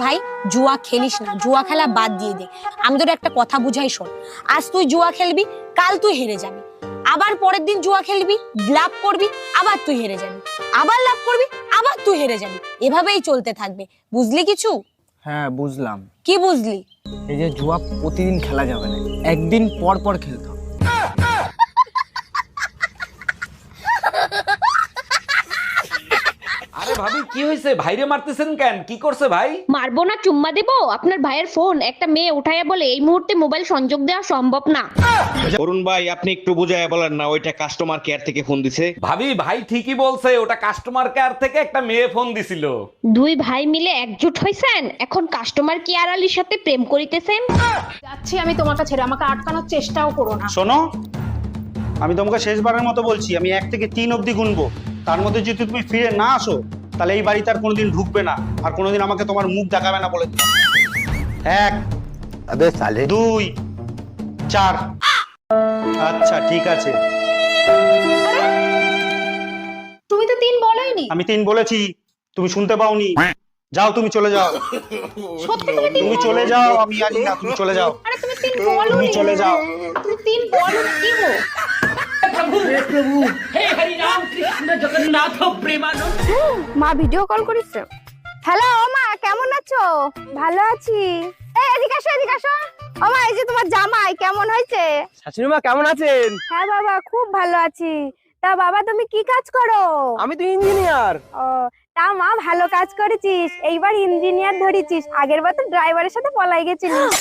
ভাই জুয়া খেলিস না, জুয়া খেলা বাদ দিয়ে দে। আমি তোর একটা কথা বুঝাই, শোন। আজ তুই জুয়া খেলবি, কাল তুই হেরে যাবি, আবার পরের দিন জুয়া খেলবি, লাভ করবি, আবার তুই হেরে যাবি, আবার লাভ করবি, আবার তুই হেরে যাবি। এভাবেই চলতে থাকবে, বুঝলি কিছু? হ্যাঁ বুঝলাম। কি বুঝলি? এই যে জুয়া প্রতিদিন খেলা যাবে না, একদিন পর পর খেলতে হবে। আরে ভাবি কি হয়েছে? ভাইরে মারতেছেন কেন? কি করছে ভাই? মারবো না, চুম্মা দেবো? আপনার ভাইয়ের ফোন একটা মেয়ে উঠাইয়া বলে এই মুহূর্তে মোবাইল সংযোগ দেওয়া সম্ভব না। অরুণ ভাই আপনি একটু বুঝায় বলেন না, ওইটা কাস্টমার কেয়ার থেকে ফোন দিছে। ভাবি ভাই ঠিকই বলছে, ওটা কাস্টমার কেয়ার থেকে একটা মেয়ে ফোন দিছিল। দুই ভাই মিলে একজোট হইছেন, এখন কাস্টমার কেয়ার আলীর সাথে প্রেম করিতেছেন। যাচ্ছি আমি তোমাকে ছেড়ে, আমাকে আটকানোর চেষ্টাও করো না। শোনো, আমি তোমাকে শেষবারের মতো বলছি, আমি 1 থেকে 3 অবধি গুনবো। তার মধ্যে যদি তুমি ফিরে না আসো, তাহলে এই বাড়িতে আর কোনোদিন ঢুকবে না, আর কোনোদিন আমাকে তোমার মুখ দেখাবে না বলে দিলাম। 1, 2, 4। আচ্ছা ঠিক আছে। তুমি তো 3 বলোইনি। আমি 3 বলেছি, তুমি শুনতে পাওনি। যাও, তুমি চলে যাও। সত্যি তুমি 3 তুমি চলে যাও, আমি জানি না, তুমি চলে যাও। আরে তুমি 3 বলোনি। তুমি চলে যাও। তুমি 3 বলো কি গো? মা ভিডিও কল করেছে। হ্যালো মা, কেমন আছো? ভালো আছি। এই এদিকে আসো, এদিকে আসো। ও মা, এই যে তোমার জামাই কেমন হয়েছে? শাশুড়ি মা কেমন আছেন? হ্যাঁ বাবা, খুব ভালো আছি। তা বাবা তুমি কি কাজ করো? আমি তো ইঞ্জিনিয়ার। ও, তা মা ভালো কাজ করেছিস, এইবার ইঞ্জিনিয়ার ধরেছিস, আগের বার তো ড্রাইভারের সাথে পলাই গেছিলিস।